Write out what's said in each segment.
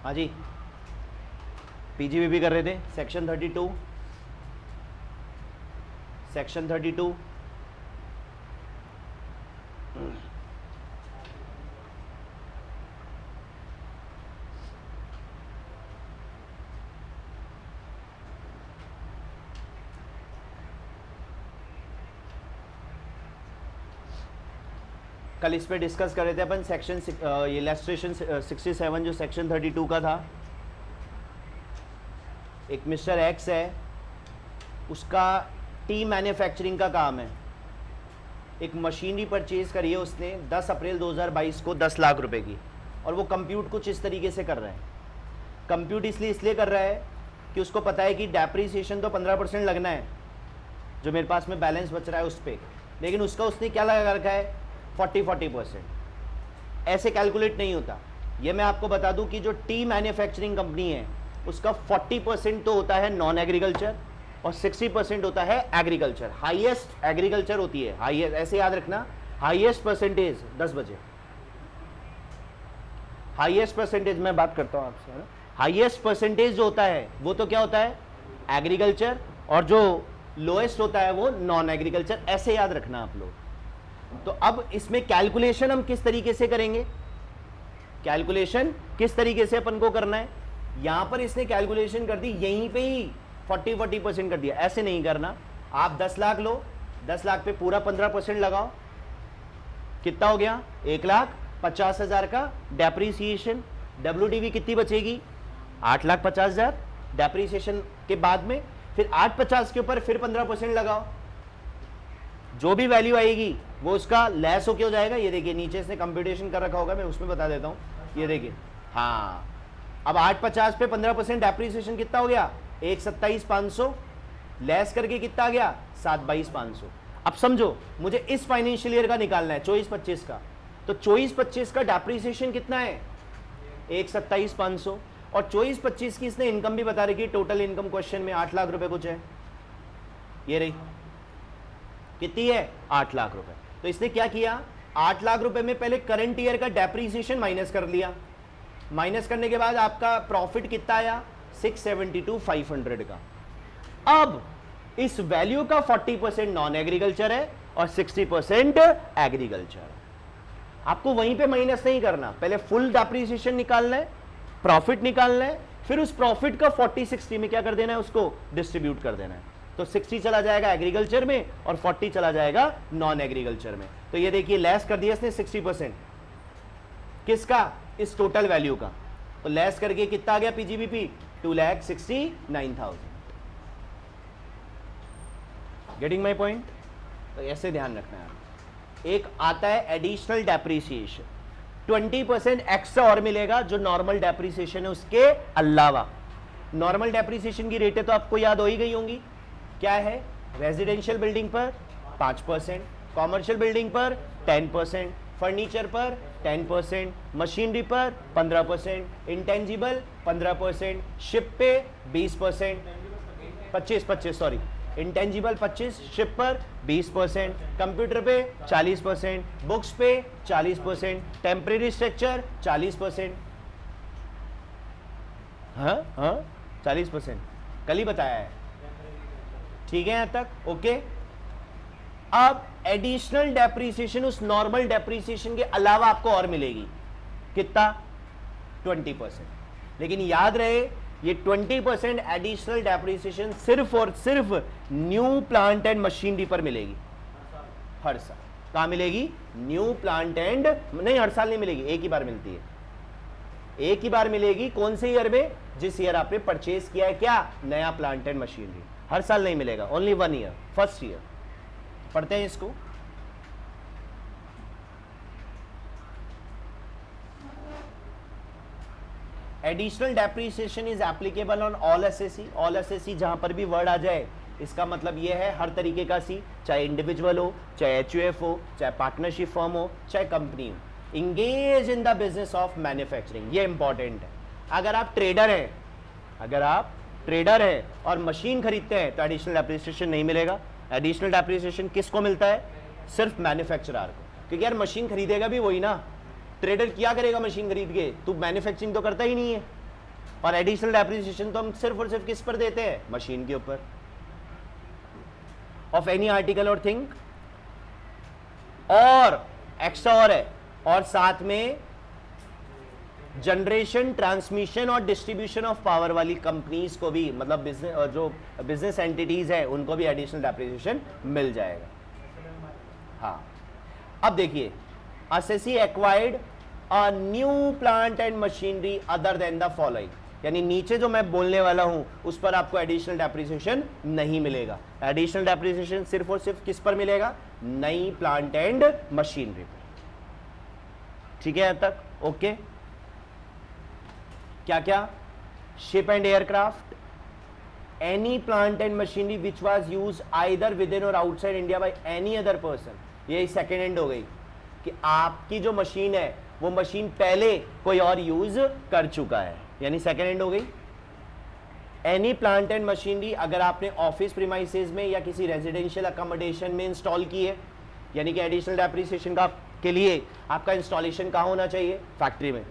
हाँ जी, पीजीबीपी कर रहे थे। सेक्शन 32, सेक्शन 32 कल इस पे डिस्कस कर रहे थे अपन। सेक्शन ये इलस्ट्रेशन 67 जो सेक्शन 32 का था। एक मिस्टर एक्स है, उसका टी मैन्युफैक्चरिंग का काम है। एक मशीनरी परचेज करी है उसने 10 अप्रैल 2022 को 10 लाख रुपए की, और वो कंप्यूट कुछ इस तरीके से कर रहा है। कंप्यूट इसलिए कर रहा है कि उसको पता है कि डेप्रीसिएशन तो 15% लगना है जो मेरे पास में बैलेंस बच रहा है उस पर, लेकिन उसका उसने क्या लगा रखा है 40%। ऐसे कैलकुलेट नहीं होता। ये मैं आपको बता दूं कि जो टी मैन्युफैक्चरिंग कंपनी है उसका 40% तो होता है नॉन एग्रीकल्चर और 60% होता है एग्रीकल्चर। हाईएस्ट एग्रीकल्चर होती है, हाईएस्ट, ऐसे याद रखना, हाईएस्ट परसेंटेज 10 बजे, हाईएस्ट परसेंटेज मैं बात करता हूं आपसे, है ना। हाईएस्ट परसेंटेज जो होता है वो तो क्या होता है एग्रीकल्चर, और जो लोएस्ट होता है वो नॉन एग्रीकल्चर। ऐसे याद रखना आप लोग। तो अब इसमें कैलकुलेशन हम किस तरीके से करेंगे, कैलकुलेशन किस तरीके से अपन को करना है। यहां पर इसने कैलकुलेशन कर दी, यहीं पे ही 40% कर दिया। ऐसे नहीं करना। आप 10 लाख लो, 10 लाख पे पूरा 15% लगाओ, कितना हो गया 1,50,000 का डेप्रीसिएशन। WDV कितनी बचेगी 8,50,000 डेप्रीसिएशन के बाद में। फिर 850 के ऊपर फिर 15% लगाओ, जो भी वैल्यू आएगी वो उसका लेस होके हो जाएगा। ये देखिए नीचे इसने कंप्यूटेशन कर रखा होगा, मैं उसमें बता देता हूं। ये देखिए, हाँ, अब 850 पे 15% डेप्रीसिएशन कितना हो गया 1,27,500, लेस करके कितना आ गया 7,22,500। अब समझो मुझे इस फाइनेंशियल ईयर का निकालना है 24-25 का, तो 24-25 का डेप्रीसिएशन कितना है 1,27,500, और 24-25 की इसने इनकम भी बता रखी है। टोटल इनकम क्वेश्चन में 8 लाख रुपए कुछ है, ये रही, कितनी है 8 लाख रुपए। तो इसने क्या किया 8 लाख रुपए में पहले करंट ईयर का डेप्रीसिएशन माइनस कर लिया। माइनस करने के बाद आपका प्रॉफिट कितना आया 672,500 का। अब इस वैल्यू का 40% नॉन एग्रीकल्चर है और 60% एग्रीकल्चर। आपको वहीं पे माइनस नहीं करना, पहले फुल डेप्रीसिएशन निकालना है, प्रॉफिट निकालना है, फिर उस प्रॉफिट का 40-60 में क्या कर देना है, उसको डिस्ट्रीब्यूट कर देना है। तो 60 चला जाएगा एग्रीकल्चर में और 40 चला जाएगा नॉन एग्रीकल्चर में। तो ये देखिए लेस कर दिया इसने 60%, किसका, इस टोटल वैल्यू का। तो लेस करके कितना आ गया पीजीबीपी 2,69,000। Getting my point. तो ऐसे ध्यान रखना है। एक आता है एडिशनल डेप्रीसिएशन, 20% एक्स्ट्रा और मिलेगा जो नॉर्मल डेप्रीसिएशन है उसके अलावा। नॉर्मल डेप्रीसिएशन की रेटें तो आपको याद हो ही गई होंगी, क्या है, रेजिडेंशियल बिल्डिंग पर 5%, कॉमर्शियल बिल्डिंग पर 10%, फर्नीचर पर 10%, मशीनरी पर 15%, इंटेंजिबल 15%, शिप पे 20%, 25 सॉरी, इंटेंजिबल 25, शिप पर 20%, कंप्यूटर पे 40%, बुक्स पे 40%, टेम्परेरी स्ट्रक्चर 40%। हाँ हाँ 40% कल ही बताया है, ठीक है यहां तक, ओके। अब एडिशनल डेप्रीसिएशन उस नॉर्मल डेप्रीसिएशन के अलावा आपको और मिलेगी, कितना 20%। लेकिन याद रहे ये 20% एडिशनल डेप्रीसिएशन सिर्फ और सिर्फ न्यू प्लांट एंड मशीनरी पर मिलेगी हर साल। कहां मिलेगी, न्यू प्लांट एंड, नहीं हर साल नहीं मिलेगी, एक ही बार मिलती है, एक ही बार मिलेगी। कौन से ईयर में, जिस ईयर आपने परचेज किया है क्या, नया प्लांट एंड मशीनरी। हर साल नहीं मिलेगा, ओनली 1 ईयर, फर्स्ट ईयर। पढ़ते हैं इसको। Additional depreciation is applicable on all SSC. All SSC जहां पर भी वर्ड आ जाए इसका मतलब यह है हर तरीके का सी, चाहे इंडिविजुअल हो, चाहे एचयूएफ हो, चाहे पार्टनरशिप फर्म हो, चाहे कंपनी हो, engage in the business of manufacturing. ये इंपॉर्टेंट है। अगर आप ट्रेडर हैं, अगर आप ट्रेडर है और मशीन खरीदते हैं तो एडिशनल डेप्रीसिएशन नहीं मिलेगा। एडिशनल डेप्रीसिएशन किसको मिलता है, सिर्फ मैन्युफैक्चरर को, क्योंकि यार मशीन खरीदेगा भी वही ना। ट्रेडर क्या करेगा मशीन खरीद के, तू मैन्युफैक्चरिंग तो करता ही नहीं है, और एडिशनल डेप्रिसिएशन तो हम सिर्फ और सिर्फ किस पर देते हैं, मशीन के ऊपर, ऑफ एनी आर्टिकल और थिंग। और एक्स्ट्रा और है, और साथ में जनरेशन, ट्रांसमिशन और डिस्ट्रीब्यूशन ऑफ पावर वाली कंपनीज को भी, मतलब बिजनेस, जो बिजनेस एंटिटीज है उनको भी एडिशनल डेप्रिसिएशन मिल जाएगा। हाँ, अब देखिए, assessee acquired a new plant and machinery other than the following, यानी नीचे जो मैं बोलने वाला हूं उस पर आपको एडिशनल डेप्रिसिएशन नहीं मिलेगा। एडिशनल डेप्रिसिएशन सिर्फ और सिर्फ किस पर मिलेगा, नई प्लांट एंड मशीनरी पर। ठीक है यहां तक? ओके। क्या क्या, ship and aircraft, any plant and machinery which was use either within और outside India by any other person. यही सेकेंड एंड हो गई कि आपकी जो मशीन है वो मशीन पहले कोई और यूज कर चुका है, यानी सेकेंड एंड हो गई। एनी प्लांट एंड मशीनरी अगर आपने ऑफिस प्रीमाइसेस में या किसी रेजिडेंशियल अकोमोडेशन में इंस्टॉल की है, यानी कि एडिशनल डेप्रिसिएशन का के लिए आपका इंस्टॉलेशन कहाँ होना चाहिए, फैक्ट्री में,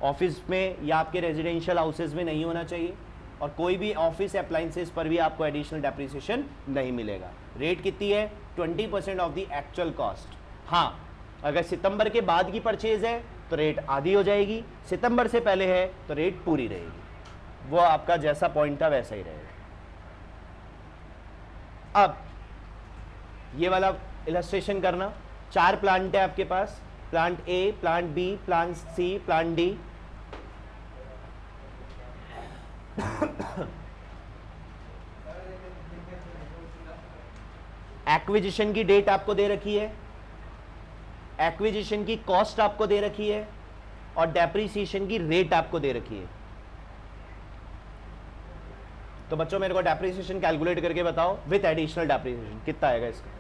ऑफिस में या आपके रेजिडेंशियल हाउसेज में नहीं होना चाहिए। और कोई भी ऑफिस अप्लायंसेस पर भी आपको एडिशनल डेप्रिसिएशन नहीं मिलेगा। रेट कितनी है, 20% ऑफ द एक्चुअल कॉस्ट। हाँ, अगर सितंबर के बाद की परचेज है तो रेट आधी हो जाएगी, सितंबर से पहले है तो रेट पूरी रहेगी। वो आपका जैसा पॉइंट था वैसा ही रहेगा। अब ये वाला इलस्ट्रेशन करना, 4 प्लांट है आपके पास, plant A, plant B, plant C, plant D. Acquisition की डेट आपको दे रखी है, एक्विजिशन की कॉस्ट आपको दे रखी है, और डेप्रिसिएशन की रेट आपको दे रखी है। तो बच्चों मेरे को डेप्रिसिएशन कैलकुलेट करके बताओ विथ एडिशनल डेप्रिसिएशन कितना आएगा, इसका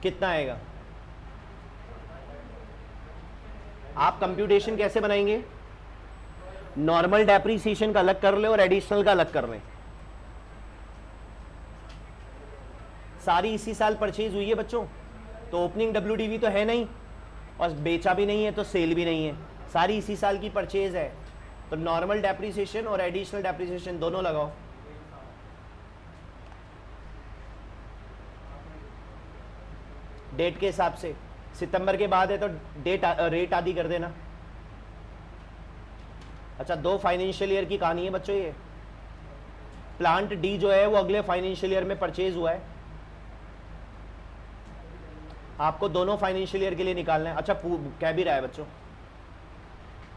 कितना आएगा। आप कंप्यूटेशन कैसे बनाएंगे, नॉर्मल डेप्रिसिएशन का अलग कर ले और एडिशनल का अलग कर ले। सारी इसी साल परचेज हुई है बच्चों, तो ओपनिंग WDV तो है नहीं, और बेचा भी नहीं है तो सेल भी नहीं है, सारी इसी साल की परचेज है। तो नॉर्मल डेप्रिसिएशन और एडिशनल डेप्रिसिएशन दोनों लगाओ। डेट के हिसाब से, सितंबर के बाद है तो रेट आधी कर देना। अच्छा, 2 फाइनेंशियल ईयर की कहानी है बच्चों ये। प्लांट डी जो है वो अगले फाइनेंशियल ईयर में परचेज हुआ है, आपको दोनों फाइनेंशियल ईयर के लिए निकालना है। अच्छा, कह भी रहा है बच्चों,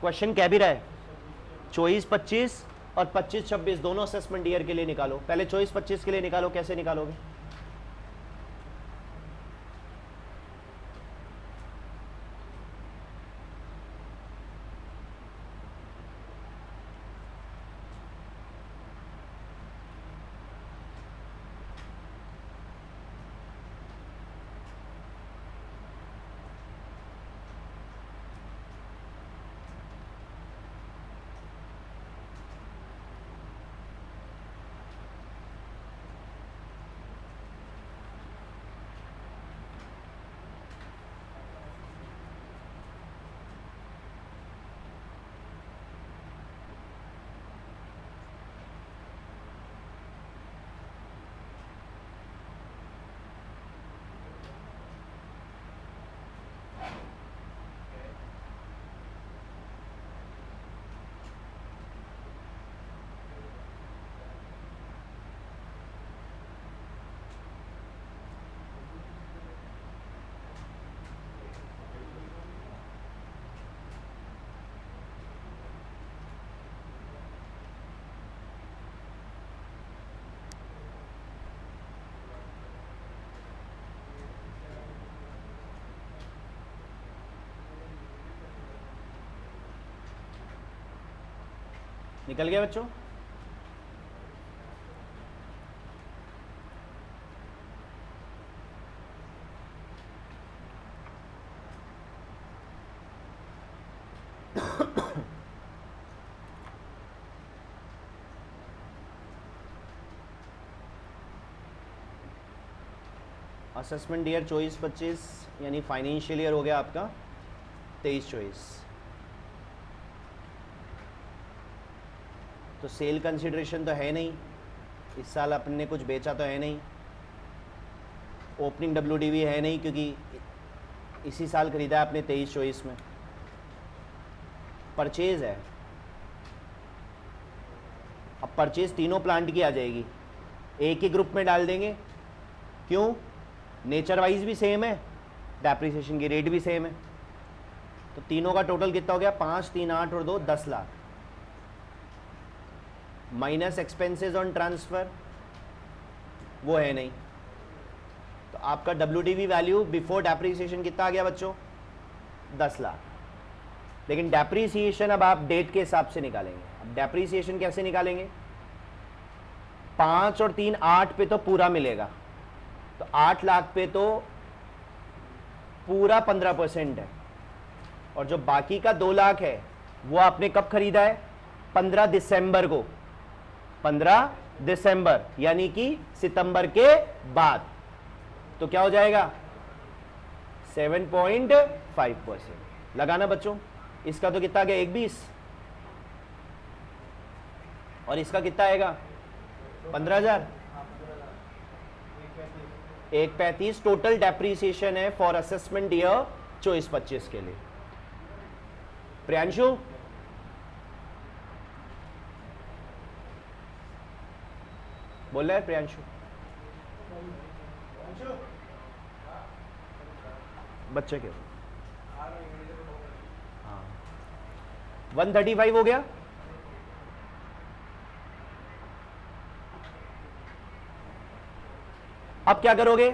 क्वेश्चन कह भी रहा है 24-25 और 25-26 दोनों असेसमेंट ईयर के लिए निकालो। पहले 24-25 के लिए निकालो, कैसे निकालोगे, निकल गया बच्चों। असेसमेंट ईयर 24-25 यानी फाइनेंशियल ईयर हो गया आपका 23-24। तो सेल कंसिडरेशन तो है नहीं, इस साल अपन ने कुछ बेचा तो है नहीं, ओपनिंग WDV है नहीं क्योंकि इसी साल खरीदा है आपने 23-24 में। परचेज है, अब परचेज तीनों प्लांट की आ जाएगी, एक ही ग्रुप में डाल देंगे। क्यों? नेचर वाइज भी सेम है, डेप्रिसिएशन की रेट भी सेम है, तो तीनों का टोटल कितना हो गया? 5, 3, 8 और 2 10 lakh minus expenses on transfer, वो है नहीं। तो आपका WDV वैल्यू बिफोर डेप्रिसिएशन कितना आ गया बच्चों? 10 लाख। लेकिन डेप्रिसिएशन अब आप डेट के हिसाब से निकालेंगे। अब डेप्रिसिएशन कैसे निकालेंगे? 5 और 3 8 पे तो पूरा मिलेगा, तो 8 लाख पे तो पूरा 15% है, और जो बाकी का 2 लाख है वो आपने कब खरीदा है? 15 दिसंबर को, 15 दिसंबर यानी कि सितंबर के बाद। तो क्या हो जाएगा? 7.5% लगाना बच्चों। इसका तो कितना आ गया? 1.20, और इसका कितना आएगा? 15,000, 1.35 टोटल डेप्रीसिएशन है फॉर असेसमेंट ईयर 24-25 के लिए। प्रियांशु, बोल रहा है प्रियांशु? बच्चे के हाँ 135 हो गया। अब क्या करोगे?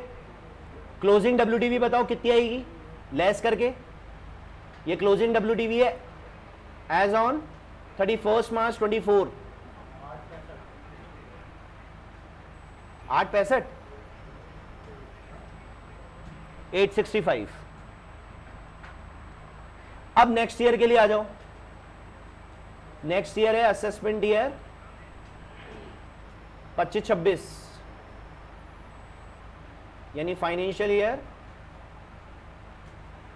क्लोजिंग WDV बताओ कितनी आएगी लेस करके? ये क्लोजिंग WDV है एज ऑन 31 मार्च 24, 865, 865। अब नेक्स्ट ईयर के लिए आ जाओ। नेक्स्ट ईयर है असेसमेंट ईयर 25-26 यानी फाइनेंशियल ईयर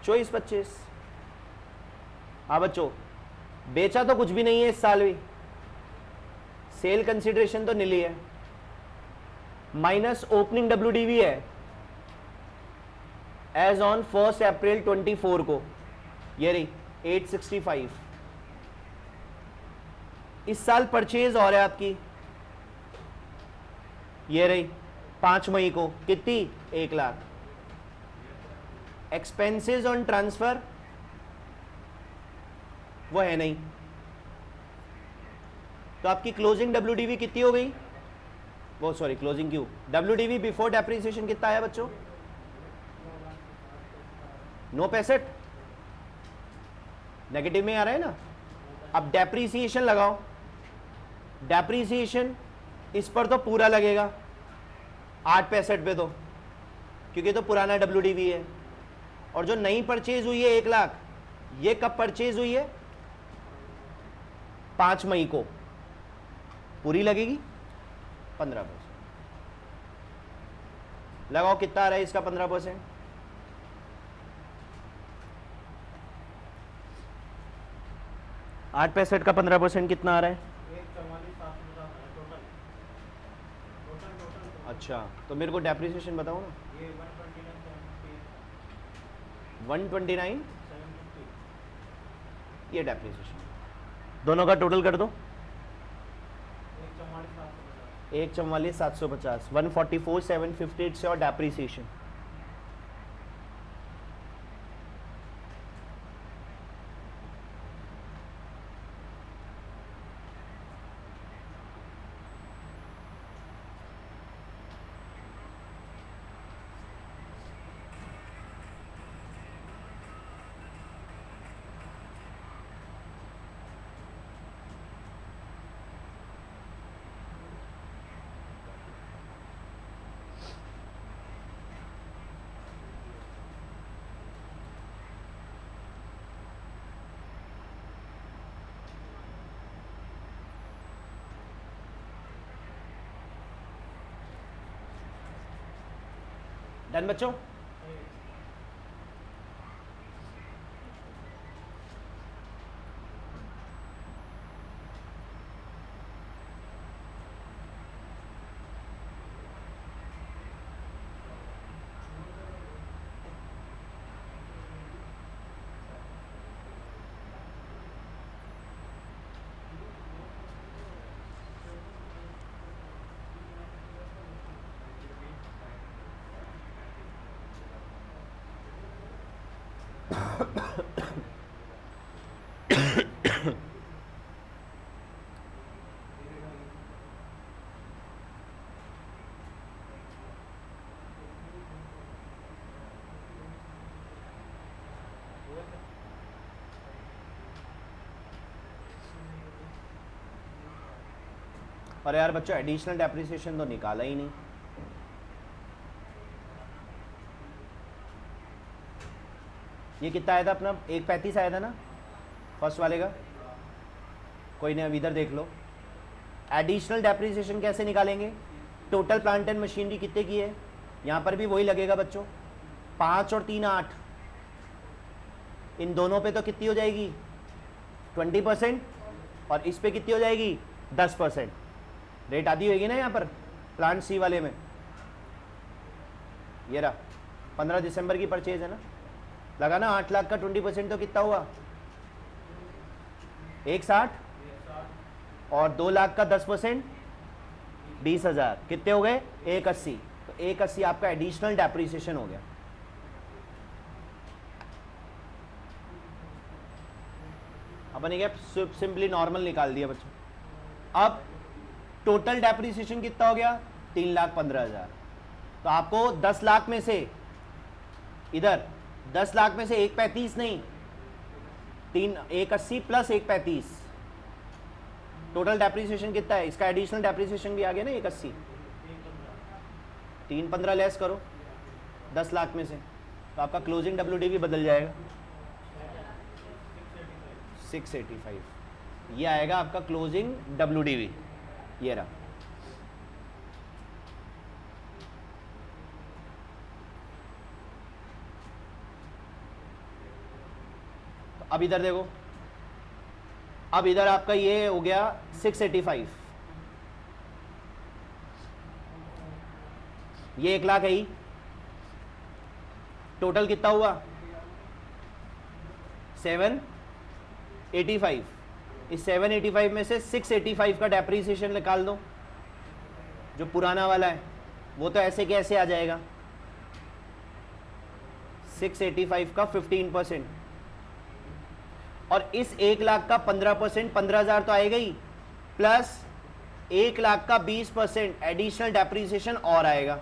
24-25। हाँ बच्चों, बेचा तो कुछ भी नहीं है इस साल भी, सेल कंसिडरेशन तो नीली है, माइनस ओपनिंग WDV है एज ऑन 1 अप्रैल 24 को, ये रही 865। इस साल परचेज और है आपकी, ये रही 5 मई को, कितनी? 1 लाख। एक्सपेंसेस ऑन ट्रांसफर वो है नहीं, तो आपकी क्लोजिंग WDV कितनी हो गई? वो सॉरी क्लोजिंग क्यों, WDV बिफोर डेप्रिसिएशन कितना आया बच्चों? 965, नेगेटिव में आ रहा है ना। अब डेप्रिसिएशन लगाओ, डेप्रिसिएशन इस पर तो पूरा लगेगा 865 पे तो, क्योंकि तो पुराना WDV है, और जो नई परचेज हुई है 1 लाख, ये कब परचेज हुई है? 5 मई को, पूरी लगेगी 15%। लगाओ कितना आ रहा है इसका 15%? 865 का 15% कितना आ रहा है? अच्छा, तो मेरे को डेप्रिसिएशन बताओ ना। 129 ये डेप्रिसिएशन, दोनों का टोटल कर दो। 144,750, 144,750 से और डेप्रिसिएशन। डन बच्चों? और यार बच्चों एडिशनल डेप्रिसिएशन तो निकाला ही नहीं। ये कितना आया था अपना, 1.35 आया था ना फर्स्ट वाले का। कोई नहीं, अब इधर देख लो एडिशनल डेप्रिसिएशन कैसे निकालेंगे। टोटल प्लांट एंड मशीनरी कितने की है, यहाँ पर भी वही लगेगा बच्चों, 5 और 3 8। इन दोनों पे तो कितनी हो जाएगी 20%, और इस पे कितनी हो जाएगी 10%। रेट आधी होगी ना यहाँ पर प्लांट सी वाले में। ये रहा 15 दिसंबर की परचेज है ना, लगा ना 8 लाख का 20% तो कितना हुआ 160, और 2 लाख का 10% 20,000, कितने हो गए 180। तो 180 आपका एडिशनल डेप्रिसिएशन हो गया। अपन क्या सिंपली नॉर्मल निकाल दिया बच्चों। अब टोटल डेप्रिसिएशन कितना हो गया 3,15,000। तो आपको 10 लाख में से, इधर 10 लाख में से 1.35 नहीं, 180 प्लस 1.35, टोटल डेप्रिसिएशन कितना है इसका, एडिशनल डेप्रिसिएशन भी आ गया ना 180। 315 लेस करो 10 लाख में से, तो आपका क्लोजिंग WD भी बदल जाएगा 685। ये आएगा आपका क्लोजिंग WDV। ये रहा। तो अब इधर देखो, अब इधर आपका ये हो गया 685, ये 1 लाख है ही। टोटल कितना हुआ 785। इस 785 में से 685 का डेप्रीसिएशन निकाल दो, जो पुराना वाला है वो तो ऐसे के ऐसे आ जाएगा। 685 का 15%, और इस 1 लाख का 15% 15,000 तो आएगा ही, प्लस 1 लाख का 20% एडिशनल डेप्रीसिएशन और आएगा।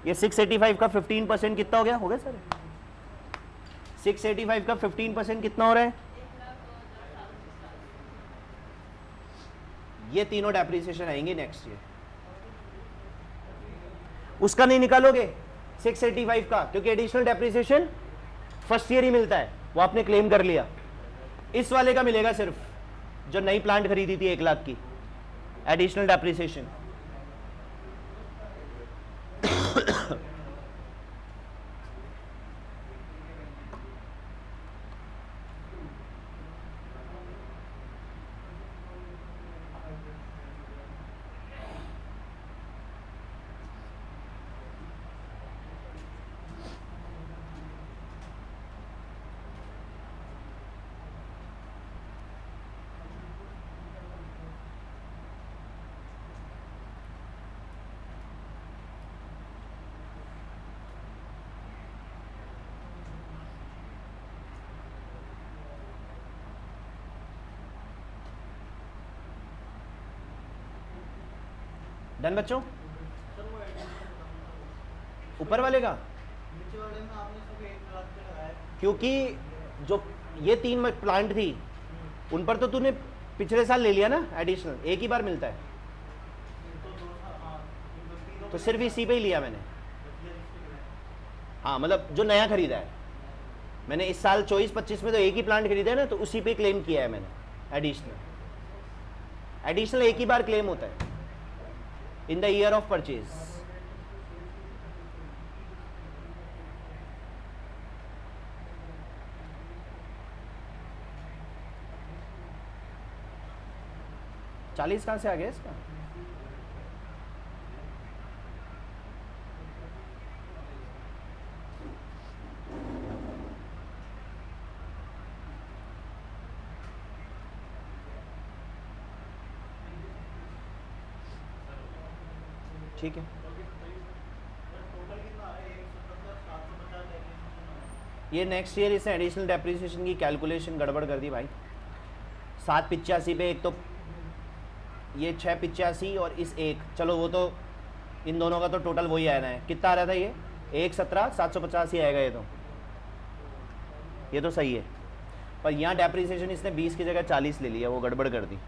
ये 685 का 15% कितना हो गया सर, 685 का 15% कितना हो रहा है, ये तीनों डेप्रीसिएशन आएंगे नेक्स्ट ईयर। उसका नहीं निकालोगे 685 का, क्योंकि एडिशनल डेप्रीसिएशन फर्स्ट ईयर ही मिलता है, वो आपने क्लेम कर लिया। इस वाले का मिलेगा सिर्फ जो नई प्लांट खरीदी थी 1 लाख की, एडिशनल डेप्रीसिएशन। डन बच्चों, ऊपर वाले का नीचे वाले में आपने सब 1 लाख का लगाया, क्योंकि जो ये 3 प्लांट थी उन पर तो तूने पिछले साल ले लिया ना एडिशनल, एक ही बार मिलता है, तो सिर्फ इसी पे ही लिया मैंने। हाँ मतलब जो नया खरीदा है मैंने इस साल 24-25 में तो एक ही प्लांट खरीदा है ना, तो उसी पे क्लेम किया है मैंने एडिशनल। एडिशनल एक ही बार क्लेम होता है in the year of purchase. चालीस कहां से आ गया इसका, ठीक है। टोटल कितना है 170 750 ये नेक्स्ट ईयर इसने एडिशनल डेप्रिसिएशन की कैलकुलेशन गड़बड़ कर दी भाई। 785 पे एक तो ये 685 और इस एक, चलो वो तो इन दोनों का तो टोटल वही आया है। कितना आ रहा था ये 117,750 ही आएगा ये तो सही है। पर यहाँ डेप्रिसिएशन इसने 20 की जगह 40 ले लिया, वो गड़बड़ कर दी।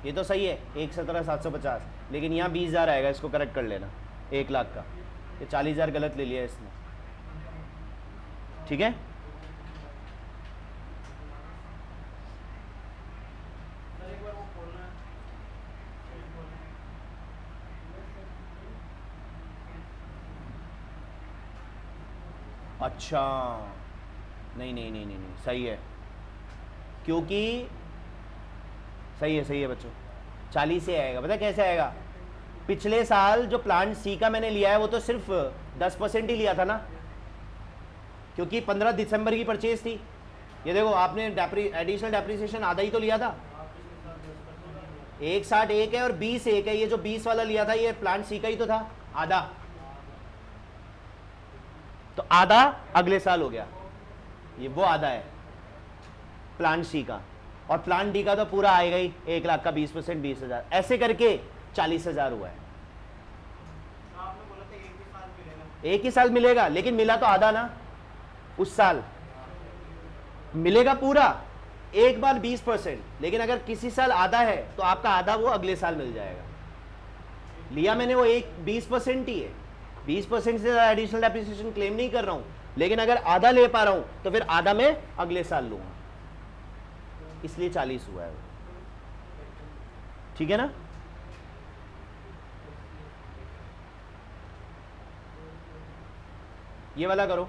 ये तो सही है 117,750, लेकिन यहाँ 20,000 आएगा, इसको करेक्ट कर लेना 1 लाख का। ये 40,000 गलत ले लिया इसने, ठीक है। सर एक बार वो खोलना है, पेज खोलना है। अच्छा नहीं नहीं नहीं नहीं नहीं, सही है, क्योंकि सही है बच्चों, 40 से आएगा। पता है कैसे आएगा? पिछले साल जो प्लांट सी का मैंने लिया है वो तो सिर्फ 10% ही लिया था ना, क्योंकि 15 दिसंबर की परचेज थी। ये देखो आपने एडिशनल डेप्रिसिएशन आधा ही तो लिया था। 161 है और 20 एक है। ये जो 20 वाला लिया था ये प्लांट सी का ही तो था, आधा। तो आधा अगले साल हो गया, ये वो आधा है प्लांट सी का, और प्लांट डी का तो पूरा आएगा ही 1 लाख का 20%, 20,000 ऐसे करके 40,000 हुआ है। तो आपने बोला था एक ही साल मिलेगा। एक ही साल मिलेगा, लेकिन मिला तो आधा ना, उस साल मिलेगा पूरा एक बार 20%, लेकिन अगर किसी साल आधा है तो आपका आधा वो अगले साल मिल जाएगा। लिया मैंने वो एक 20% ही है, 20% से ज़्यादा एडिशनल डेप्रिसिएशन क्लेम नहीं कर रहा हूं, लेकिन अगर आधा ले पा रहा हूं तो फिर आधा मैं अगले साल लूंगा, इसलिए 40 हुआ है वो, ठीक है ना। ये वाला करो,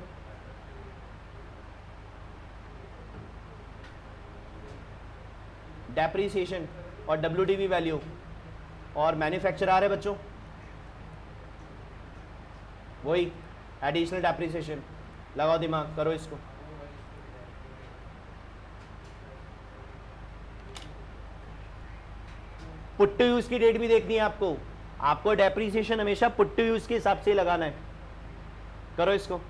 डेप्रिसिएशन और डब्ल्यूडीवी वैल्यू और मैन्युफैक्चर आ रहे बच्चों, वही एडिशनल डेप्रिसिएशन। लगाओ दिमाग, करो इसको। पुट टू यूज की डेट भी देखनी है आपको डेप्रिसिएशन हमेशा पुट टू यूज के हिसाब से लगाना है। करो इसको।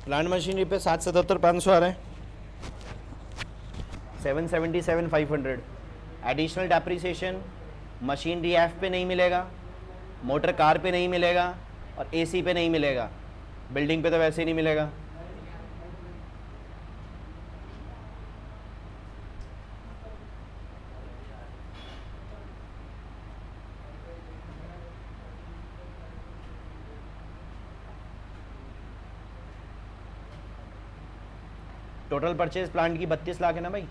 प्लांट मशीनरी पे 777,500 आ रहे हैं, 777,500। एडिशनल डेप्रिसिएशन मशीनरी एफ पे नहीं मिलेगा, मोटर कार पे नहीं मिलेगा और एसी पे नहीं मिलेगा, बिल्डिंग पे तो वैसे ही नहीं मिलेगा। टोटल परचेज प्लांट की 32 लाख है ना भाई।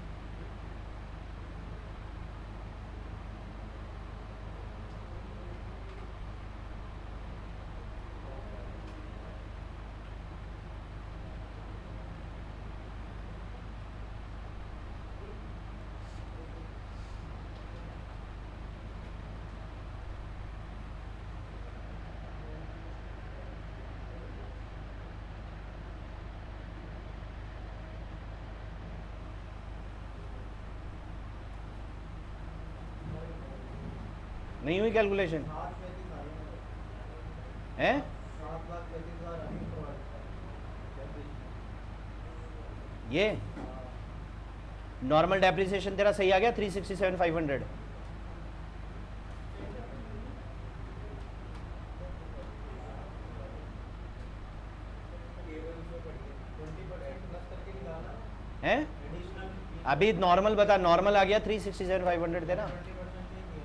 नहीं हुई कैलकुलेशन 7,35,000 है? 7,35,000 ये नॉर्मल डेप्रिसिएशन तेरा सही आ गया 367,500। केवल उसमें पड़ गया 20% प्लस करके निकाला है? एडिशनल अभी नॉर्मल बता, नॉर्मल आ गया 367,500 तेरा। 20% नहीं दिया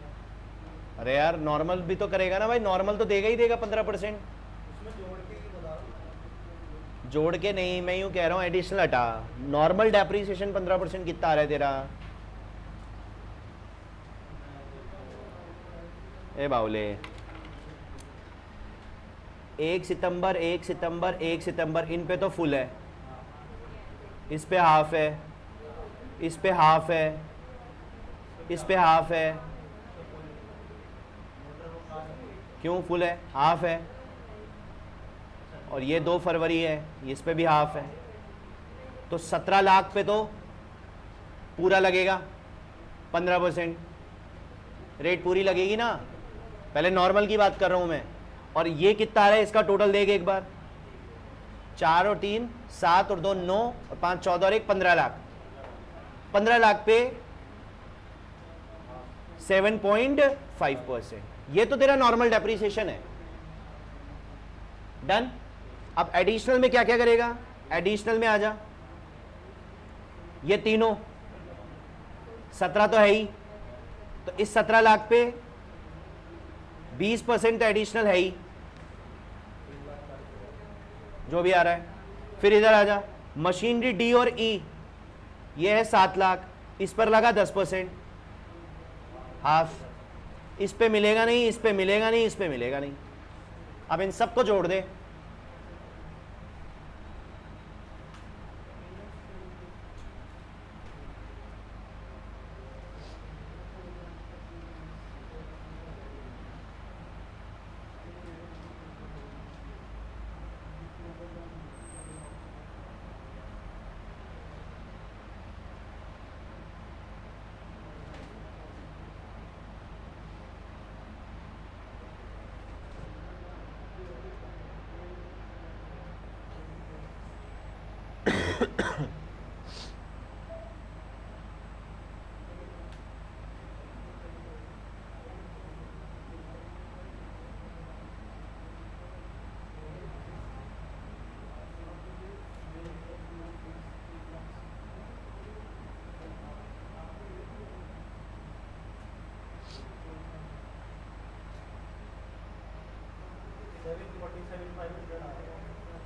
अरे यार नॉर्मल भी तो करेगा ना भाई, नॉर्मल तो देगा ही देगा 15%। उसमें जोड़ के ही बता रहा जोड़ के नहीं, मैं यूं कह रहा हूँ एडिशनल हटा, नॉर्मल डेप्रिसिएशन 15% कितना आ रहा है तेरा? ए बाउले 1 सितंबर 1 सितंबर 1 सितंबर इन पे तो फुल है, इस पे हाफ है, इस पे हाफ है, इस पे हाफ है। क्यों फुल है? हाफ है। और ये 2 फरवरी है, इस पे भी हाफ है, तो 17 लाख पे तो पूरा लगेगा 15%। रेट पूरी लगेगी ना, पहले नॉर्मल की बात कर रहा हूं मैं। और ये कितना आ रहा है इसका टोटल देख एक बार, 4 और 3 7 और 2 9 और 5 14 और 1 15 लाख। 15 लाख पे 7.5%, ये तो तेरा नॉर्मल डेप्रिसिएशन है। डन। अब एडिशनल में क्या क्या करेगा? एडिशनल में आ जा, ये तीनों 17 तो है ही, तो इस 17 लाख पे 20% तो एडिशनल है ही, जो भी आ रहा है। फिर इधर आ जा, मशीनरी डी और ई, ये है 7 लाख, इस पर लगा 10%, हाफ। इस पे मिलेगा नहीं, इस पे मिलेगा नहीं, इस पे मिलेगा नहीं। अब इन सबको जोड़ दे,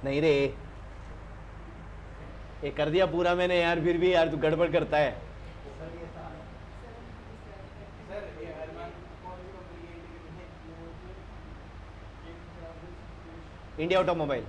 नहीं रे, ये कर दिया पूरा मैंने यार, फिर भी यार तू गड़बड़ करता है। सर ये अरमान कौन सी कंपनी है? India automobile.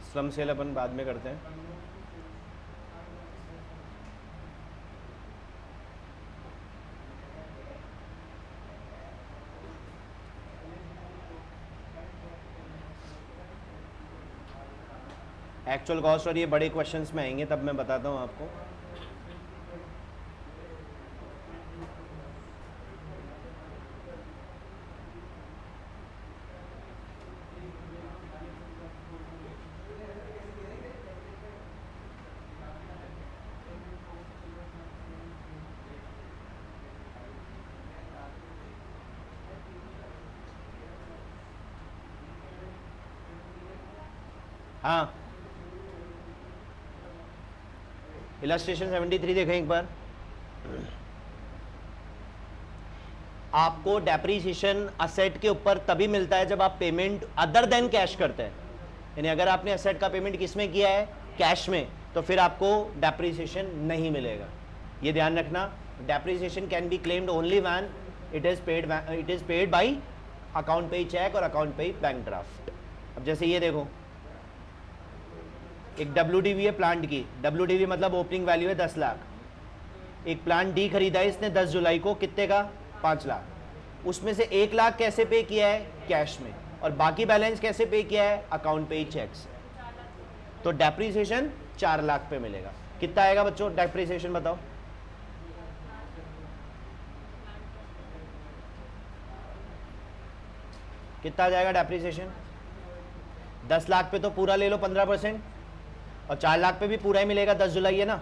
स्लम सेल अपन बाद में करते हैं। एक्चुअल कॉस्ट और ये बड़े क्वेश्चंस में आएंगे तब मैं बताता हूँ आपको। हाँ, इलस्ट्रेशन 73 देखें एक बार। आपको डेप्रीसिएशन असेट के ऊपर तभी मिलता है जब आप पेमेंट अदर देन कैश करते हैं, यानी अगर आपने असेट का पेमेंट किस में किया है, कैश में, तो फिर आपको डेप्रीसिएशन नहीं मिलेगा। ये ध्यान रखना, depreciation can be claimed only when it is paid by account पे चेक और अकाउंट पे बैंक ड्राफ्ट। अब जैसे ये देखो, एक WDV है प्लांट की, WDV मतलब ओपनिंग वैल्यू है 10 लाख। एक प्लांट डी खरीदा है इसने 10 जुलाई को, कितने का, 5 लाख। उसमें से 1 लाख कैसे पे किया है, कैश में, और बाकी बैलेंस कैसे पे किया है, अकाउंट पे चेक से। तो डेप्रीसिएशन 4 लाख पे मिलेगा। कितना आएगा बच्चों डेप्रीसिएशन, बताओ। कितना आ जाएगा डेप्रीसिएशन? 10 लाख पे तो पूरा ले लो 15%, और 4 लाख पे भी पूरा ही मिलेगा, 10 जुलाई है ना।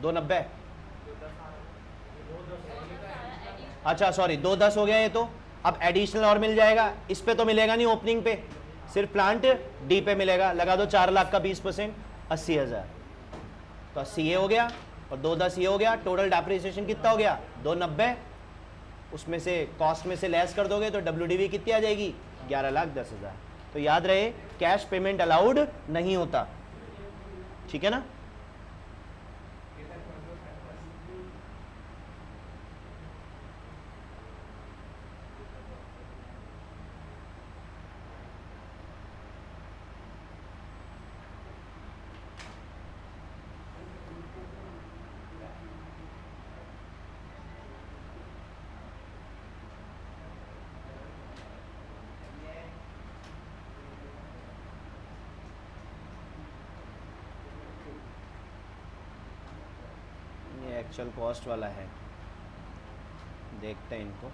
290, अच्छा सॉरी 210 हो गया ये तो। अब एडिशनल और मिल जाएगा, इस पे तो मिलेगा नहीं ओपनिंग पे, सिर्फ प्लांट डी पे मिलेगा। लगा दो 4 लाख का 20%, 80,000, तो 80 ये हो गया और 210 ये हो गया। टोटल डेप्रिसिएशन कितना हो गया, 290। उसमें से कॉस्ट में से लेस कर दोगे तो WDV कितनी आ जाएगी, 11,10,000। तो याद रहे, कैश पेमेंट अलाउड नहीं होता, ठीक है ना। एक्चुअल कॉस्ट वाला है, देखते हैं इनको।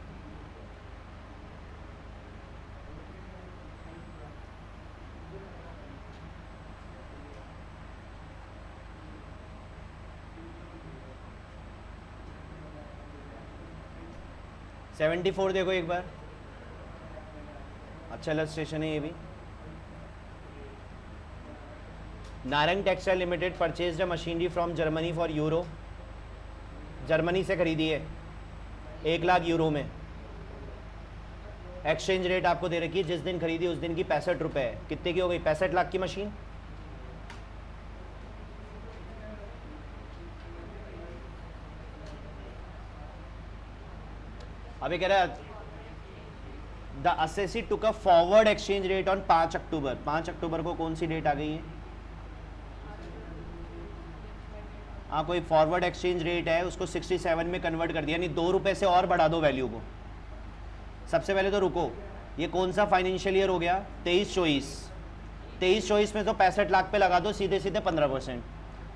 $74 देखो एक बार, अच्छा इलस्ट्रेशन है ये भी। Narang textile limited purchased a machinery from Germany for euro. Germany से खरीदी है 1 लाख यूरो में। एक्सचेंज रेट आपको दे रखी है, जिस दिन खरीदी उस दिन की 65 रुपए है। कितने की हो गई, 65 लाख की मशीन। अभी कह रहा है the assessee took a forward exchange rate on 5 अक्टूबर। 5 अक्टूबर को कौन सी डेट आ गई है, हाँ कोई फॉरवर्ड एक्सचेंज रेट है, उसको 67 में कन्वर्ट कर दिया, यानी 2 रुपए से और बढ़ा दो वैल्यू को। सबसे पहले तो रुको, ये कौन सा फाइनेंशियल ईयर हो गया, 23-24। 23-24 में तो 65 लाख पे लगा दो सीधे सीधे 15%।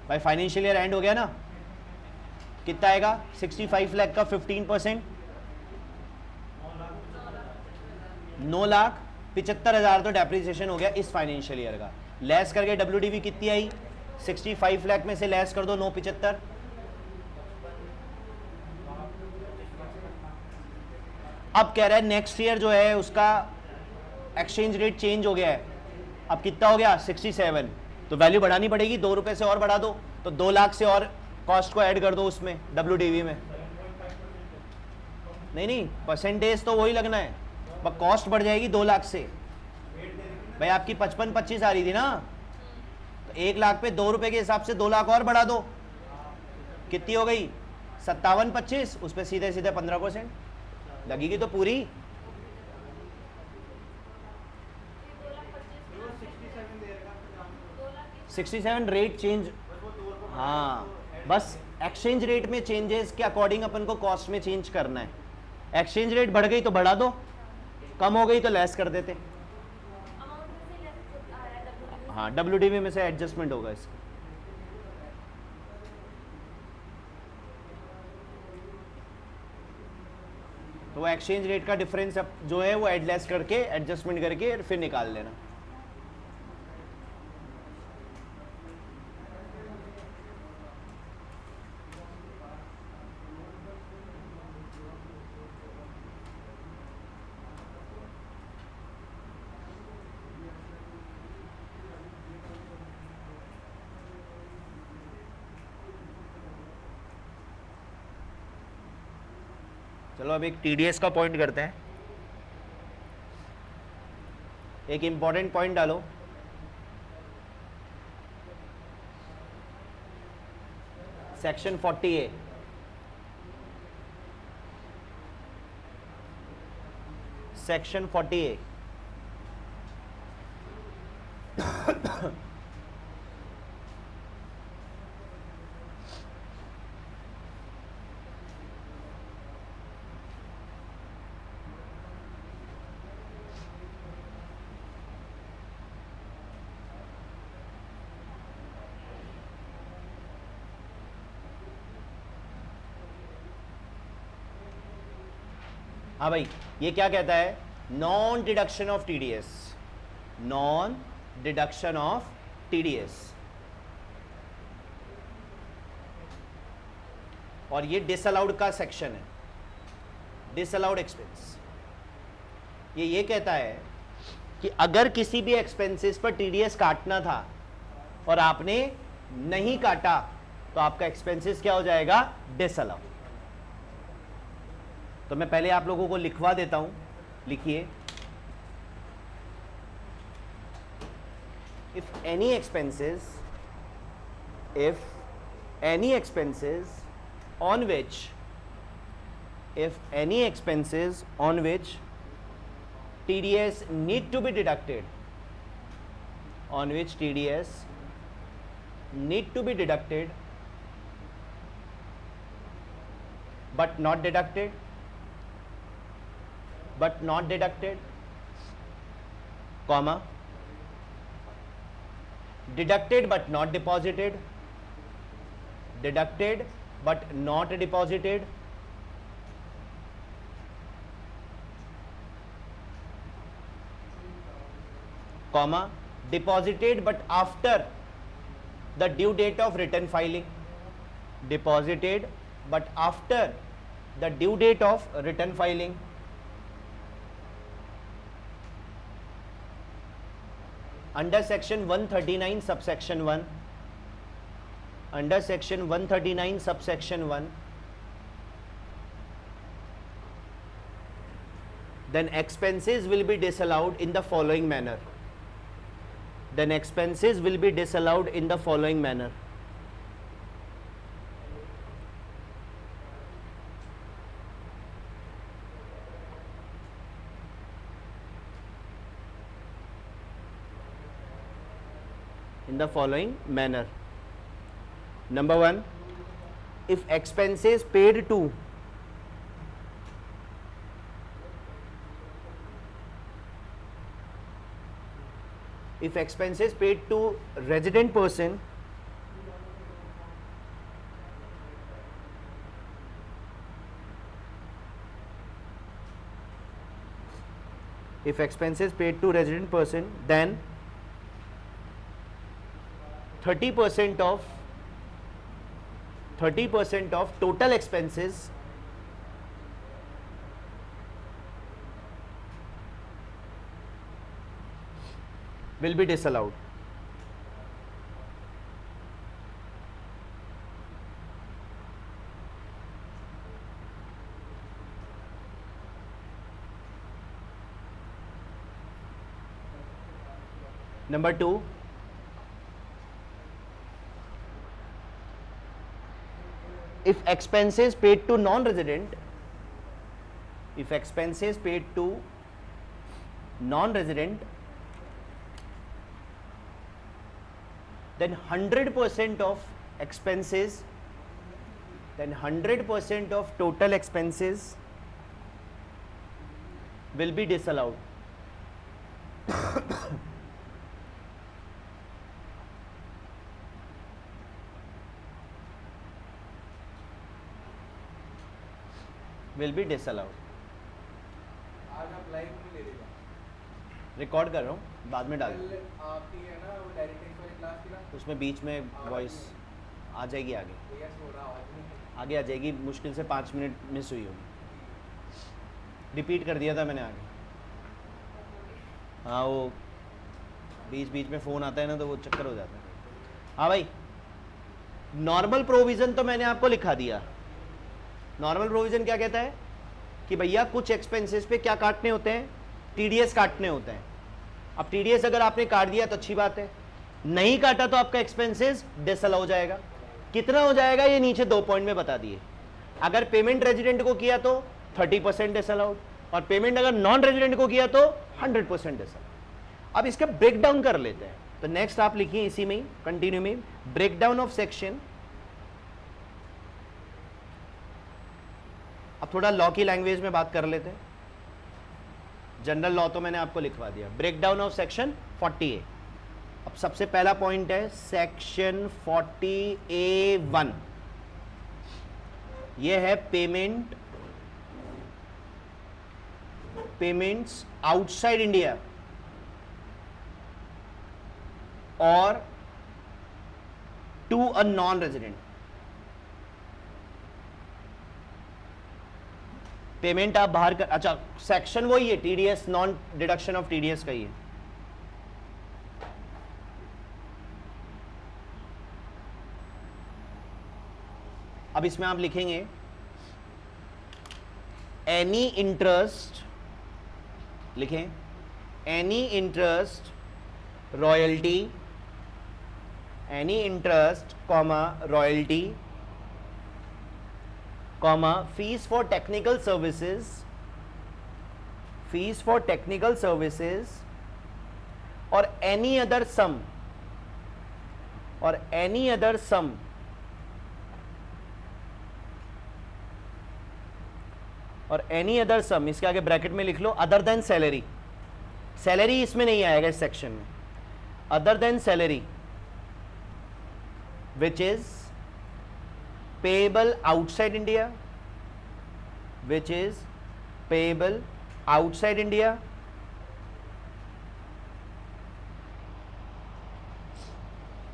भाई फाइनेंशियल ईयर एंड हो गया ना, कितना आएगा, 65 लाख का 15%, 9,75,000 तो डेप्रिसिएशन हो गया इस फाइनेंशियल ईयर का। लेस करके WDV कितनी आई, 65 लाख में से लेस कर दो 9,75। अब कह रहा है नेक्स्ट ईयर जो है उसका एक्सचेंज रेट चेंज हो गया है, अब कितना हो गया 67, तो वैल्यू बढ़ानी पड़ेगी, 2 रुपए से और बढ़ा दो, तो 2 लाख से और कॉस्ट को ऐड कर दो उसमें WDV में। नहीं परसेंटेज तो वही लगना है, पर कॉस्ट बढ़ जाएगी 2 लाख से। भाई आपकी 55-25 आ रही थी ना, तो 1 लाख पे 2 रुपए के हिसाब से 2 लाख और बढ़ा दो, कितनी हो गई 57-25, उस पर सीधे सीधे 15% लगेगी तो पूरी। 67 रेट चेंज, हाँ बस एक्सचेंज रेट में चेंजेस के अकॉर्डिंग अपन को कॉस्ट में चेंज करना है। एक्सचेंज रेट बढ़ गई तो बढ़ा दो, कम हो गई तो लेस कर देते। हाँ, WDV में से एडजस्टमेंट होगा इसका। तो एक्सचेंज रेट का डिफरेंस अब जो है वो एडलेस करके एडजस्टमेंट करके फिर निकाल लेना। चलो अब एक टीडीएस का पॉइंट करते हैं। एक इंपॉर्टेंट पॉइंट डालो, सेक्शन 40A। सेक्शन 40A हाँ भाई, ये क्या कहता है? Non deduction of TDS, non deduction of TDS. और ये डिसअलाउड का सेक्शन है, डिसअलाउड एक्सपेंस। ये कहता है कि अगर किसी भी एक्सपेंसेस पर टीडीएस काटना था और आपने नहीं काटा तो आपका एक्सपेंसेस क्या हो जाएगा? डिसअलाउड। तो मैं पहले आप लोगों को लिखवा देता हूं, लिखिए। If any expenses on which TDS need to be deducted, but not deducted, comma, deducted but not deposited, comma, deposited but after the due date of return filing, under section 139 subsection 1, then expenses will be disallowed in the following manner. Number 1, if expenses paid to resident person then 30% of total expenses will be disallowed. Number 2, if expenses paid to non-resident, then 100% of expenses, of total expenses will be disallowed. Will be disallowed. आज आप live नहीं ले देगा। Record कर रहा हूँ, बाद में डाल कल आपकी है ना वो डायरेक्ट वाली क्लास की ना, उसमें बीच में वॉइस आ जाएगी आगे, भैया सो रहा आवाज नहीं। आगे आ जाएगी, मुश्किल से 5 मिनट मिस हुई होगी, रिपीट कर दिया था मैंने आगे। हाँ वो बीच बीच में फ़ोन आता है ना तो वो चक्कर हो जाता है। हाँ भाई, नॉर्मल प्रोविज़न तो मैंने आपको लिखा दिया। नॉर्मल प्रोविज़न क्या कहता है कि भैया कुछ एक्सपेंसेस पे क्या काटने होते हैं, टीडीएस काटने होते हैं। अब टीडीएस अगर आपने काट दिया तो अच्छी बात है, नहीं काटा तो आपका एक्सपेंसेस डिसअलाउ हो जाएगा। कितना हो जाएगा ये नीचे 2 पॉइंट में बता दिए। अगर पेमेंट रेजिडेंट को किया तो 30% डिसअलाउड, और पेमेंट अगर नॉन रेजिडेंट को किया तो 100% डिसअलाउड। अब इसका ब्रेक डाउन कर लेते हैं। तो नेक्स्ट आप लिखिए इसी में कंटिन्यू में, ब्रेक डाउन ऑफ सेक्शन। अब थोड़ा लॉ की लैंग्वेज में बात कर लेते हैं। जनरल लॉ तो मैंने आपको लिखवा दिया। Break down of section 40A। अब सबसे पहला पॉइंट है सेक्शन 40A1, यह है पेमेंट्स आउटसाइड इंडिया और to a non resident. Payment आप बाहर कर, अच्छा सेक्शन वही है, TDS, non deduction of TDS का ही है। अब इसमें आप लिखेंगे एनी इंटरेस्ट, लिखें any interest royalty, any interest comma royalty comma fees for technical services, fees for technical services और एनी अदर सम, और एनी अदर सम और एनी अदर सम, इसके आगे ब्रैकेट में लिख लो अदर देन सैलरी। सैलरी इसमें नहीं आएगा इस सेक्शन में। Other than salary which is payable outside India, which is payable outside India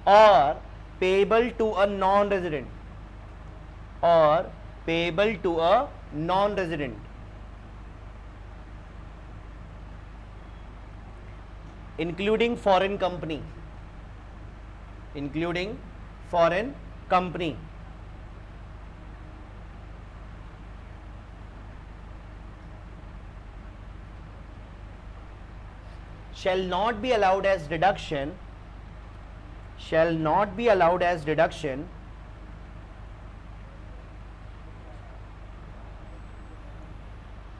or payable to a non-resident, or payable to a non-resident, including foreign company, including foreign company, shall not be allowed as deduction, shall not be allowed as deduction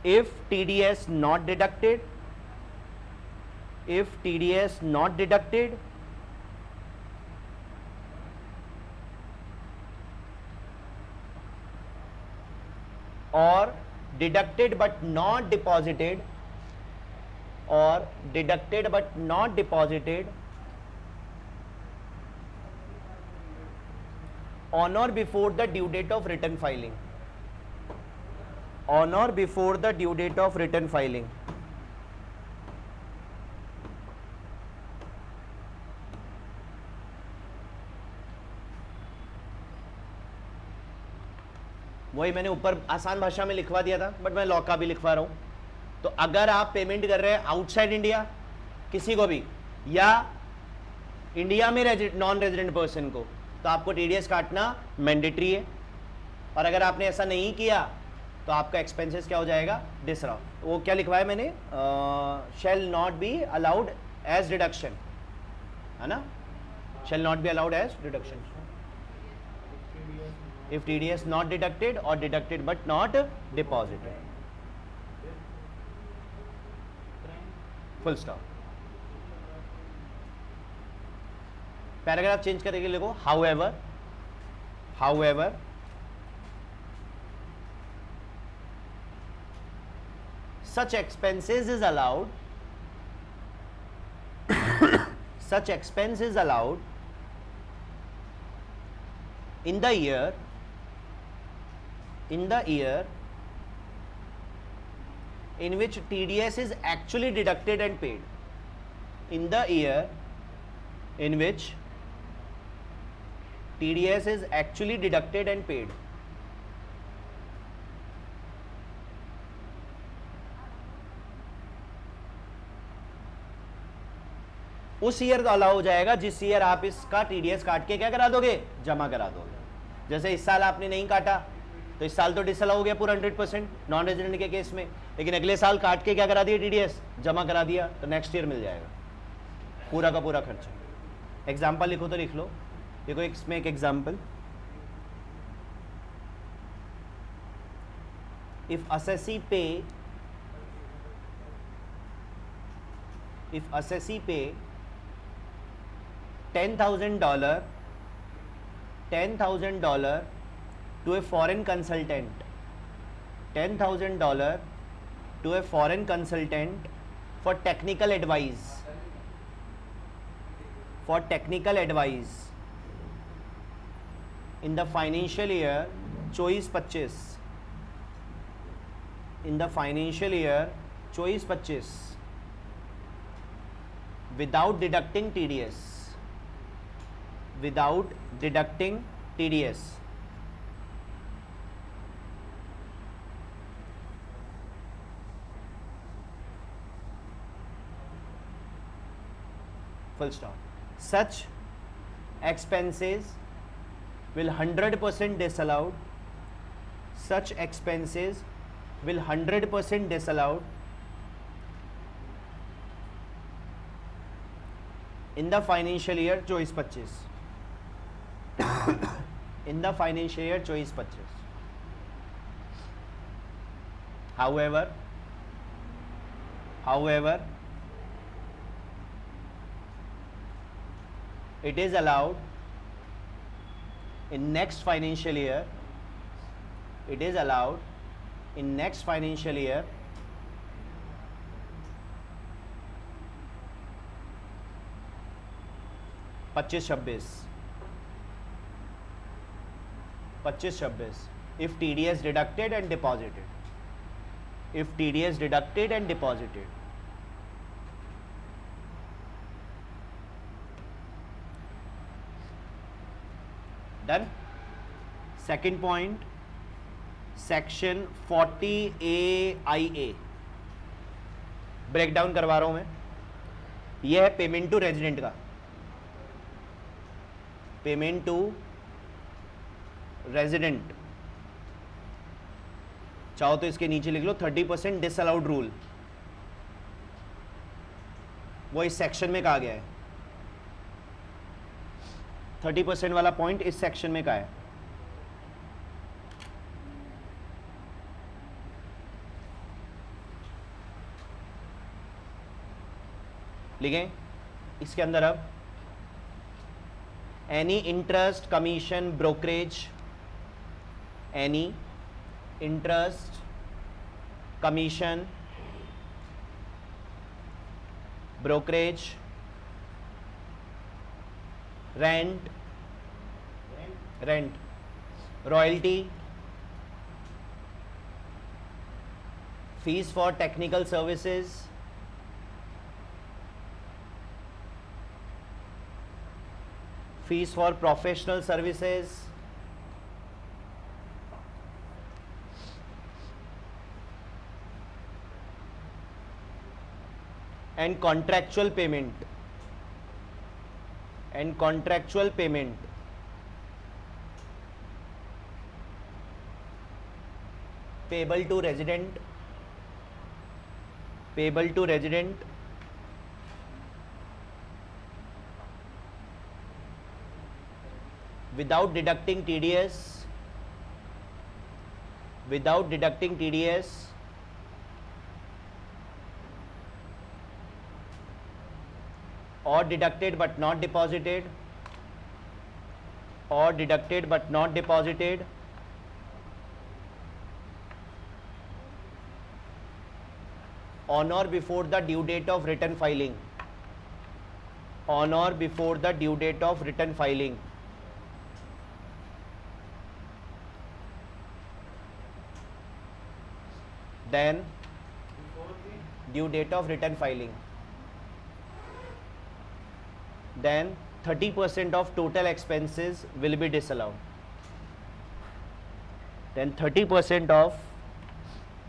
if TDS not deducted, if TDS not deducted or deducted but not deposited, or deducted but not deposited on or before the due date of return filing, on or before the due date of return filing. वही मैंने ऊपर आसान भाषा में लिखवा दिया था, but मैं लॉ का भी लिखवा रहा हूं। तो अगर आप पेमेंट कर रहे हैं आउटसाइड इंडिया किसी को भी, या इंडिया में नॉन रेजिडेंट पर्सन को, तो आपको टीडीएस काटना मैंडेटरी है। और अगर आपने ऐसा नहीं किया तो आपका एक्सपेंसेस क्या हो जाएगा, डिसअलाउ। वो क्या लिखवाया मैंने, shall not be allowed as deduction, है ना, shall not be allowed as deduction if TDS not deducted or deducted but not deposited, full stop। Paragraph change करके लिखो however, however such expenses is allowed, such expense is allowed in the year in which TDS is actually deducted and paid. In the year in which TDS is actually deducted and paid. उस year allow हो जाएगा जिस year आप इसका TDS काट के क्या करा दोगे, जमा करा दोगे। जैसे इस साल आपने नहीं काटा तो इस साल तो डिसअलाउ हो गया पूरा 100% नॉन रेजिडेंट के केस में, लेकिन अगले साल काट के क्या करा दिया, टीडीएस जमा करा दिया, तो नेक्स्ट ईयर मिल जाएगा पूरा का पूरा खर्चा। एग्जाम्पल लिखो तो लिख लो, देखो इसमें एक example, if assessee pay $10,000 to a foreign consultant, $10,000 to a foreign consultant for technical advice, in the financial year 24-25, in the financial year 24-25, without deducting TDS, full stop. Such expenses will 100% disallowed, such expenses will 100% disallowed in the financial year 24-25, in the financial year 24-25. However, it is allowed in next financial year, it is allowed in next financial year पच्चीस छब्बीस if TDS deducted and deposited, if TDS deducted and deposited. Done. Second point, section 40A break down करवा रहा हूं मैं। यह है payment to resident का, payment to resident, चाहो तो इसके नीचे लिख लो 30% डिसअलाउड रूल, वो इस सेक्शन में कहा गया है। 30% वाला पॉइंट इस सेक्शन में कहा है। लिखें इसके अंदर अब, any interest commission brokerage, any interest commission brokerage, rent royalty, fees for technical services, fees for professional services, and contractual payment, payable to resident, without deducting TDS, or deducted but not deposited, on or before the due date of return filing, then due date of return filing, then 30% of total expenses will be disallowed. Then 30% of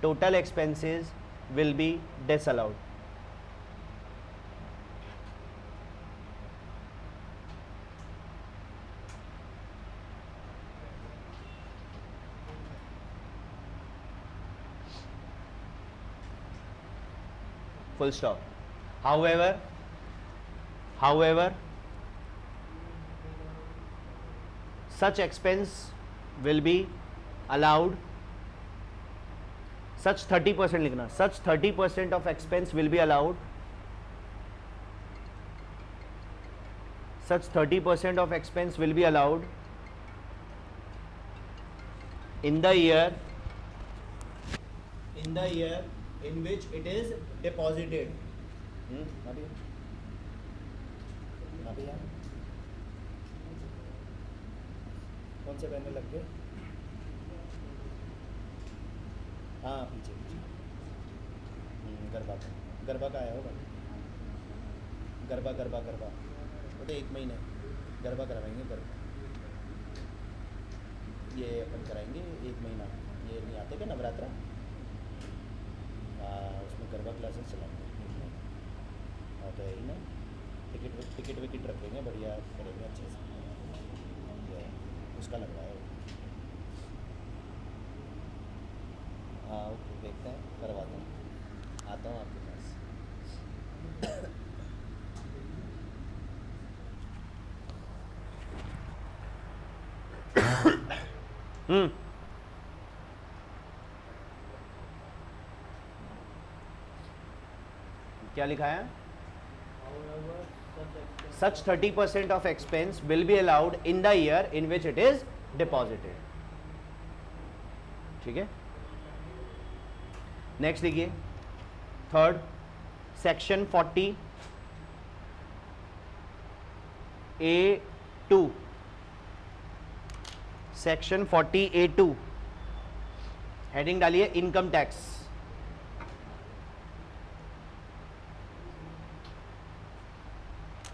total expenses will be disallowed. Full stop. However, such expense will be allowed, such 30% लिखना, such 30% of expense will be allowed, such 30% of expense will be allowed in the year in which it is deposited. कौन से पहनने लग गए? हाँ पीछे गरबा का आया होगा, गरबा वो तो 1 महीना गरबा करवाएंगे, गरबा ये अपन कराएंगे 1 महीना, ये नहीं आते क्या नवरात्रा, उसमें गरबा क्लासेस चलाएंगे 1 महीना, और तो यही ना, टिकट विकेट रखेंगे, बढ़िया करेंगे अच्छे से, उसका लग रहा है। हाँ ओके, देखते हैं, करवाता हूँ, आता हूँ आपके पास। क्या लिखा है? However, Such 30% of expense will be allowed in the year in which it is deposited. ठीक है, नेक्स्ट देखिए, third, section 40 A2, section 40 A2, heading डालिए income tax.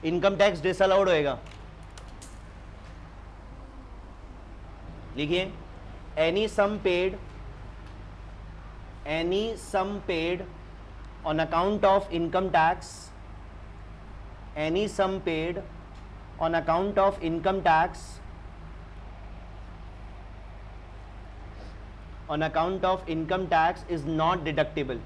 Income tax disallowed होएगा, लिखिए any sum paid on account of income tax, any sum paid on account of income tax on account of income tax is not deductible,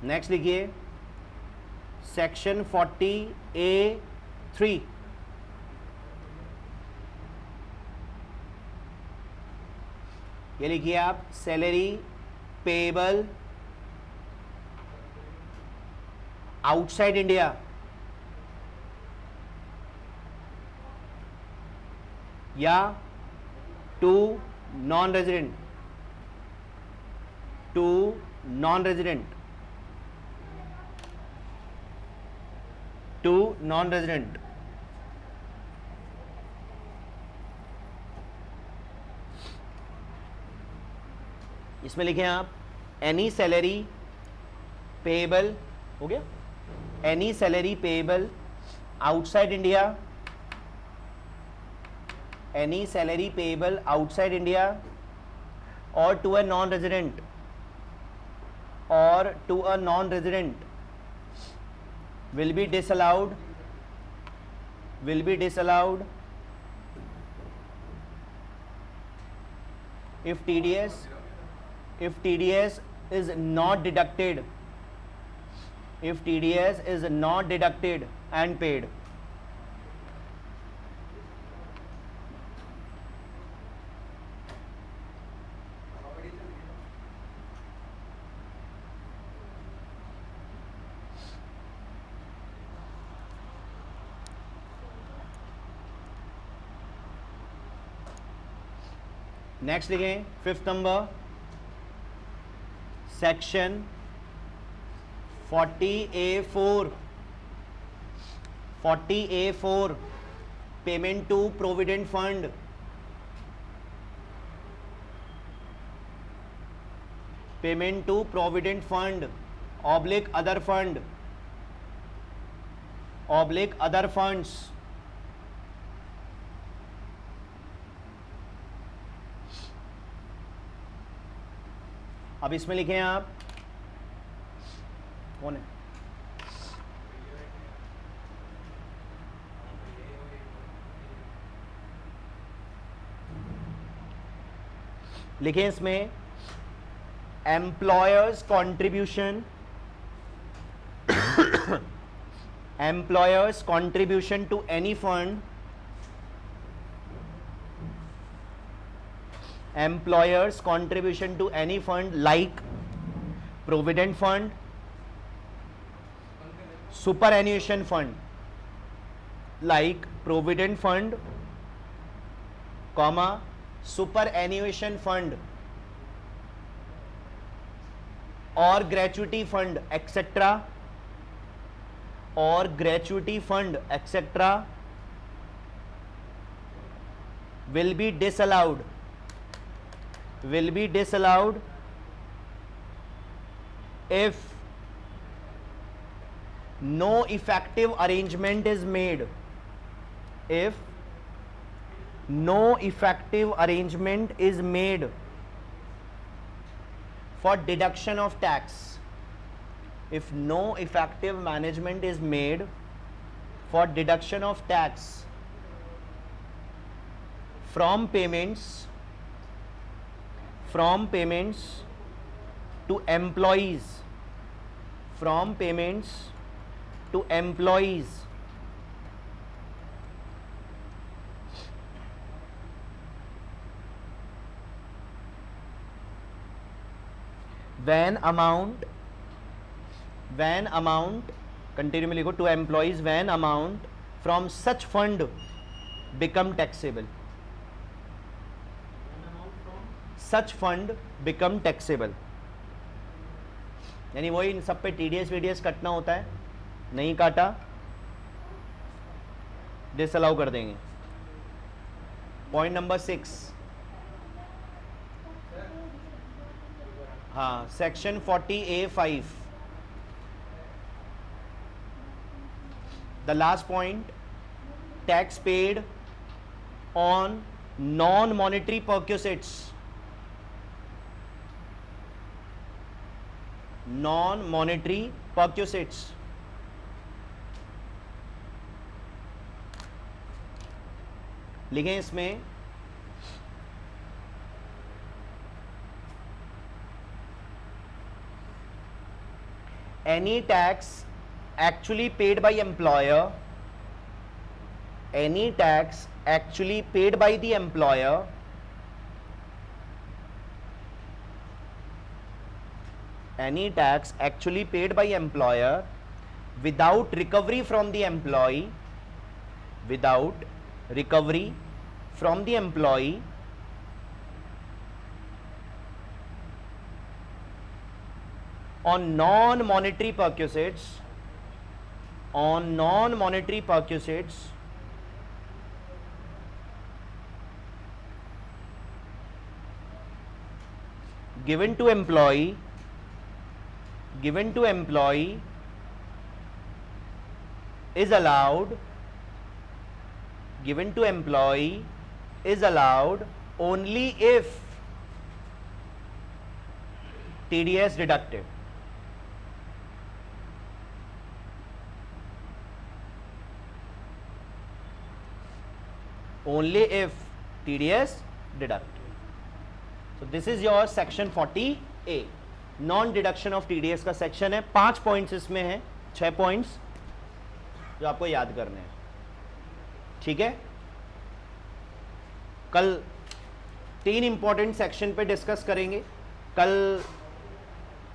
next लिखिए section 40A3, ये लिखिए आप, salary payable outside India या to non resident, इसमें लिखें आप any salary payable, हो गया, any salary payable outside India, any salary payable outside India और to a non resident, will be disallowed if TDS is not deducted, and paid. Next लिखें 5th number, section 40A4, 40A4 payment to provident fund, payment to provident fund oblique other fund, oblique other funds. अब इसमें लिखें आप, कौन है? लिखें इसमें employers contribution, employers contribution to any fund, employers contribution to any fund like provident fund, superannuation fund like provident fund, comma superannuation fund or gratuity fund etc, or gratuity fund etc will be disallowed, will be disallowed if no effective arrangement is made, if no effective arrangement is made for deduction of tax, if no effective management is made for deduction of tax from payments, from payments to employees, from payments to employees when amount, continue में लिखो, to employees when amount from such fund become taxable, such fund become taxable. यानी वही इन सब पे TDS VDS कटना होता है, नहीं काटा डिसअलाउ कर देंगे। पॉइंट नंबर 6, हाँ, section 40A5, the last point, tax paid on non monetary perquisites, non monetary perquisites. लिखें इसमें any tax actually paid by employer, any tax actually paid by the employer any tax actually paid by employer without recovery from the employee, without recovery from the employee on non-monetary perquisites, on non-monetary perquisites given to employee is allowed, given to employee is allowed only if TDS deducted, only if TDS deducted. So this is your section 40A, non deduction of TDS का section है। 5 points इसमें हैं, 6 points जो आपको याद करने हैं, ठीक है। कल 3 इंपॉर्टेंट सेक्शन पे डिस्कस करेंगे। कल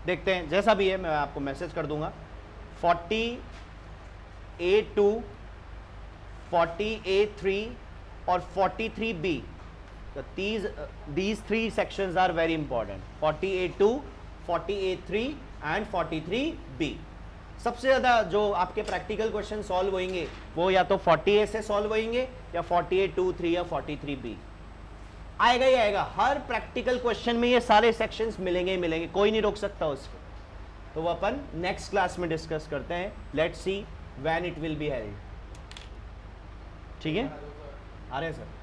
देखते हैं, जैसा भी है मैं आपको मैसेज कर दूंगा। 40A2, 40A3 और 43B तो these three sections are very important, 48.2, 48.3 and 43B. सबसे ज़्यादा जो आपके प्रैक्टिकल क्वेश्चन सॉल्व होंगे वो या तो 40A से सॉल्व होंगे या 48.2.3 या 43B। आएगा ही आएगा, हर प्रैक्टिकल क्वेश्चन में ये सारे सेक्शंस मिलेंगे ही मिलेंगे, कोई नहीं रोक सकता उसको। तो वो अपन नेक्स्ट क्लास में डिस्कस करते हैं। Let's see when it will be held. ठीक है, आ रहे हैं सर।